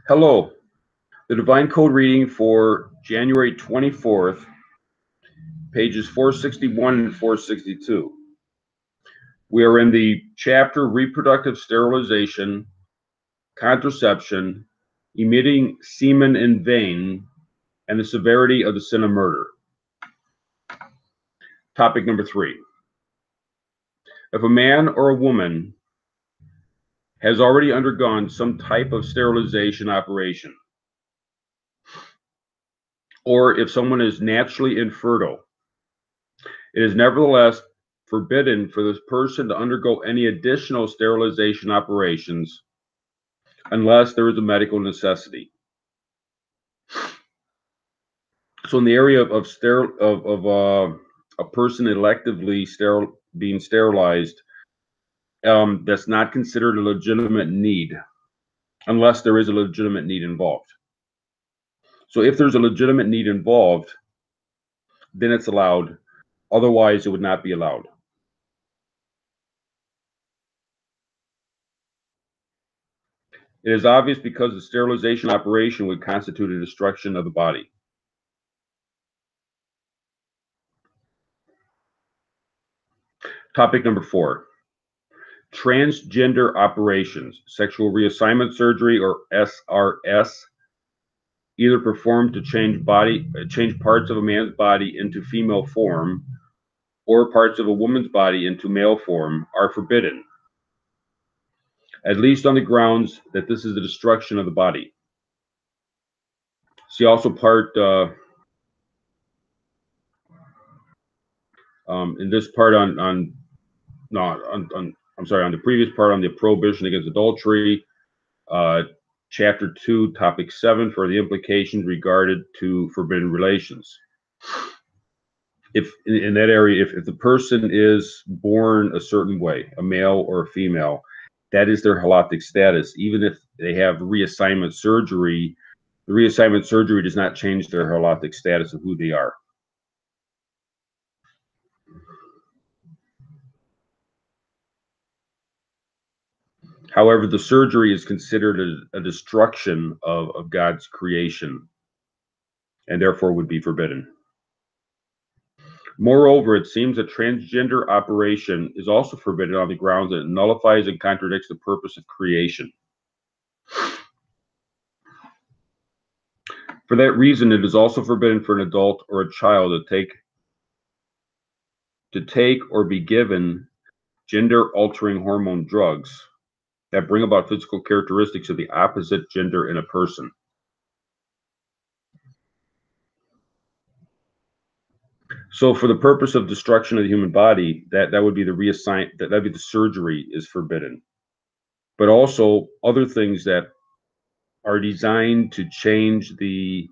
Hello, the Divine Code reading for January 24th, pages 461 and 462. We are in the chapter Reproductive Sterilization, Contraception, Emitting Semen in Vain, and the Severity of the Sin of Murder. Topic number 3. If a man or a woman has already undergone some type of sterilization operation, or if someone is naturally infertile, it is nevertheless forbidden for this person to undergo any additional sterilization operations unless there is a medical necessity. So in the area of a person electively being sterilized, that's not considered a legitimate need unless there is a legitimate need involved. So if there's a legitimate need involved, then it's allowed. Otherwise, it would not be allowed. It is obvious because the sterilization operation would constitute a destruction of the body. Topic number 4. Transgender operations, sexual reassignment surgery, or SRS, either performed to change parts of a man's body into female form or parts of a woman's body into male form, are forbidden, at least on the grounds that this is the destruction of the body. See also part in this part on the previous part on the prohibition against adultery, chapter 2, topic 7, for the implications regarded to forbidden relations. If in that area, if the person is born a certain way, a male or a female, that is their halakhic status. Even if they have reassignment surgery, the reassignment surgery does not change their halakhic status of who they are. However, the surgery is considered a destruction of God's creation, and therefore would be forbidden. Moreover, it seems that transgender operation is also forbidden on the grounds that it nullifies and contradicts the purpose of creation. For that reason, it is also forbidden for an adult or a child to take or be given gender-altering hormone drugs that bring about physical characteristics of the opposite gender in a person. So for the purpose of destruction of the human body, that would be that'd be the surgery is forbidden. But also other things that are designed to change the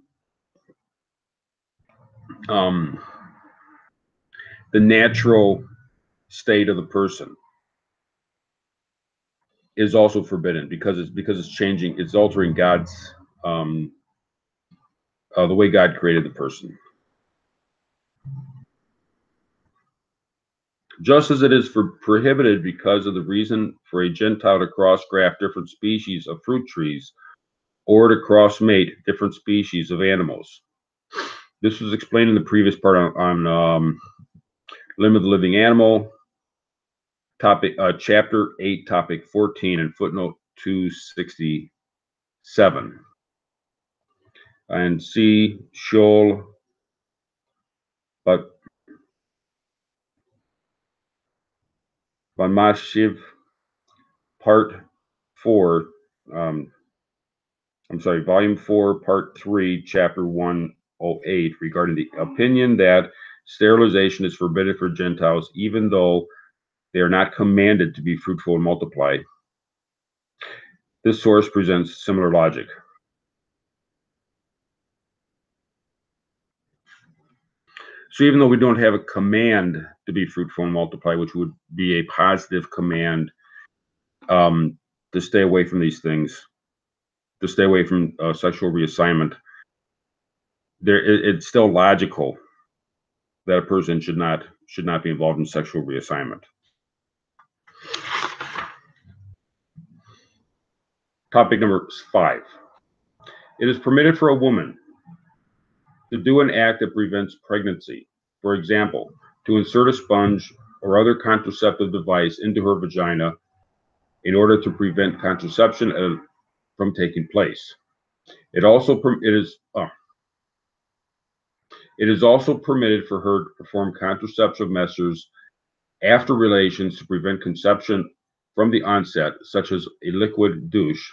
natural state of the person is also forbidden because it's changing, it's altering God's the way God created the person. Just as it is prohibited because of the reason for a Gentile to cross-graft different species of fruit trees or to cross-mate different species of animals. This was explained in the previous part on Limb of the Living Animal, topic chapter 8, topic 14, and footnote 267. And see Shol, but Mashiv, part 4, volume 4, part 3, chapter 108, regarding the opinion that sterilization is forbidden for Gentiles, even though they are not commanded to be fruitful and multiply. This source presents similar logic. So even though we don't have a command to be fruitful and multiply, which would be a positive command to stay away from these things, to stay away from sexual reassignment, it's still logical that a person should not be involved in sexual reassignment. Topic number 5. It is permitted for a woman to do an act that prevents pregnancy. For example, to insert a sponge or other contraceptive device into her vagina in order to prevent contraception from taking place. It is also permitted for her to perform contraceptive measures after relations to prevent conception from the onset, such as a liquid douche.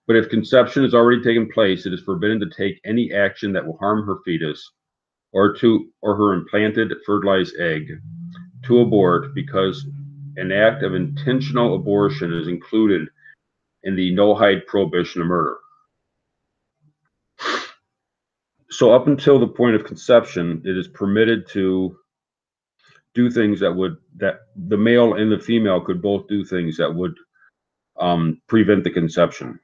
But if conception has already taken place, it is forbidden to take any action that will harm her fetus or her implanted fertilized egg to abort, because an act of intentional abortion is included in the no-hide prohibition of murder. So up until the point of conception, it is permitted to do things that the male and the female could both do things that would prevent the conception.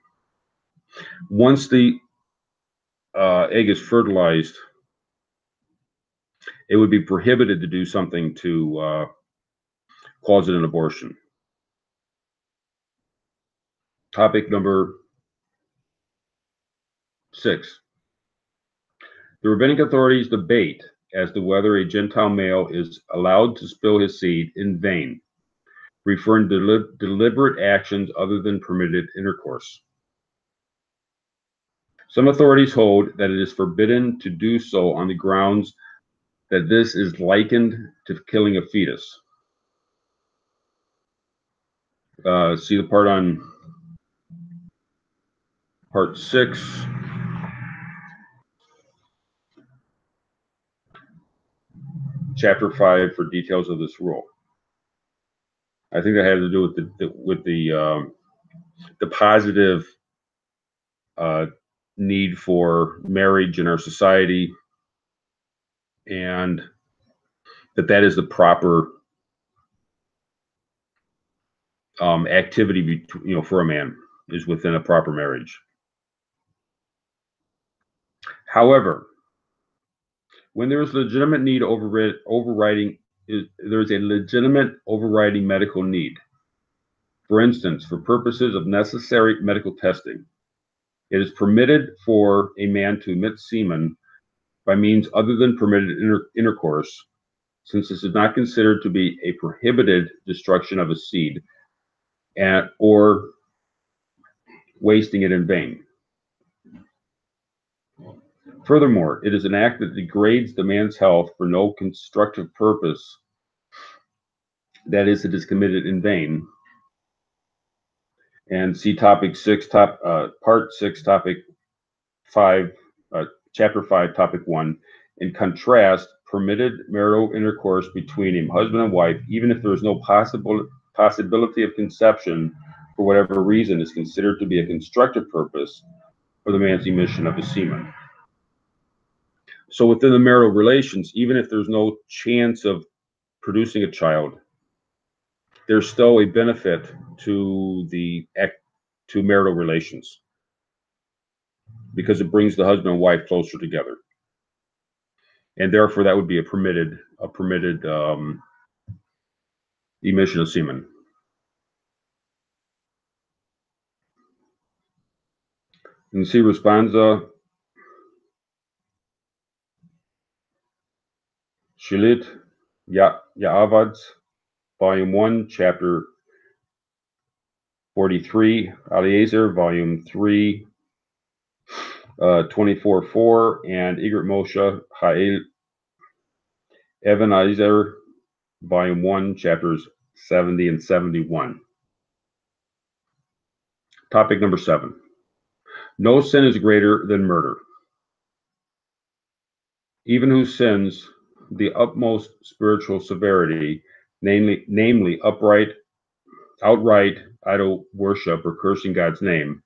Once the egg is fertilized, it would be prohibited to do something to cause it an abortion. Topic number 6. The rabbinic authorities debate as to whether a Gentile male is allowed to spill his seed in vain, referring to deliberate actions other than permitted intercourse. Some authorities hold that it is forbidden to do so on the grounds that this is likened to killing a fetus. See the part on part 6. Chapter 5 for details of this rule. I think that had to do with the positive need for marriage in our society, and that is the proper activity, for a man, is within a proper marriage. However, when there is legitimate need there's a legitimate overriding medical need. For instance, for purposes of necessary medical testing, it is permitted for a man to emit semen by means other than permitted intercourse, since this is not considered to be a prohibited destruction of a seed or wasting it in vain. Furthermore, it is an act that degrades the man's health for no constructive purpose, that is, it is committed in vain. And see topic 6, part 6, topic 5, chapter 5, topic 1. In contrast, permitted marital intercourse between a husband and wife, even if there is no possibility of conception for whatever reason, is considered to be a constructive purpose for the man's emission of his semen. So within the marital relations, even if there's no chance of producing a child, there's still a benefit to marital relations, because it brings the husband and wife closer together, and therefore that would be a permitted emission of semen. You can see Responsa Shilit Ya'avads, Volume 1, Chapter 43, Eliezer, Volume 3, 24:4, and Igrit Moshe Ha'el Evan Ezer, Volume 1, Chapters 70 and 71. Topic number 7. No sin is greater than murder. Even who sins the utmost spiritual severity, namely outright idol worship or cursing God's name,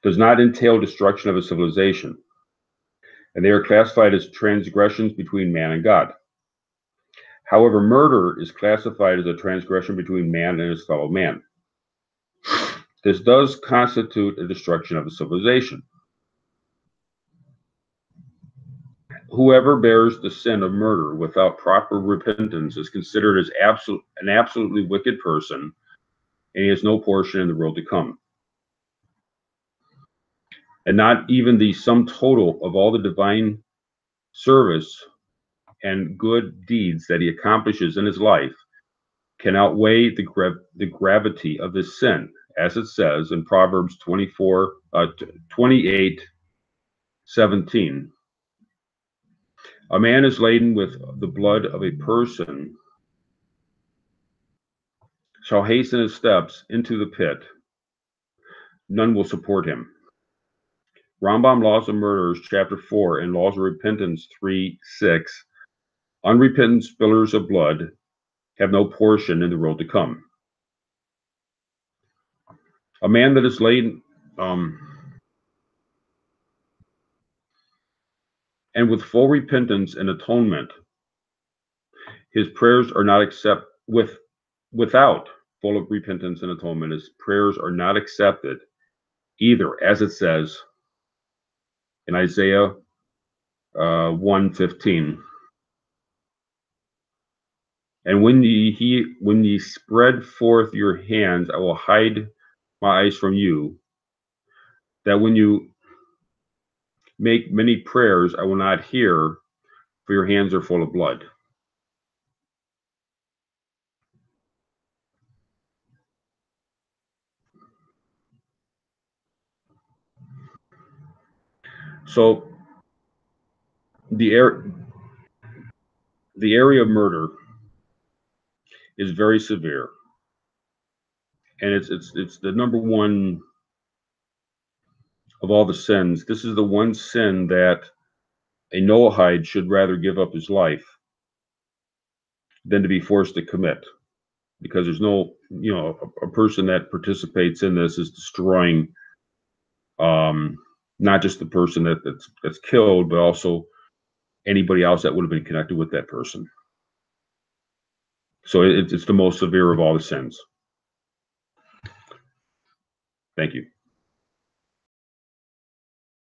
does not entail destruction of a civilization, and they are classified as transgressions between man and God. However, murder is classified as a transgression between man and his fellow man. This does constitute a destruction of a civilization. Whoever bears the sin of murder without proper repentance is considered as an absolutely wicked person, and he has no portion in the world to come. And not even the sum total of all the divine service and good deeds that he accomplishes in his life can outweigh the gravity of his sin, as it says in Proverbs 28:17. A man is laden with the blood of a person shall hasten his steps into the pit. None will support him. Rambam Laws of Murderers, Chapter 4, and Laws of Repentance 3:6. Unrepentant spillers of blood have no portion in the world to come. A man that is laden, and with full repentance and atonement, his prayers are not without full of repentance and atonement, his prayers are not accepted either, as it says in Isaiah 1:15. And when ye spread forth your hands, I will hide my eyes from you, that when you make many prayers, I will not hear, for your hands are full of blood. So the area of murder is very severe, and it's the number one of all the sins. This is the one sin that a Noahide should rather give up his life than to be forced to commit, because there's no, a person that participates in this is destroying not just the person that's killed, but also anybody else that would have been connected with that person. So it's the most severe of all the sins. Thank you.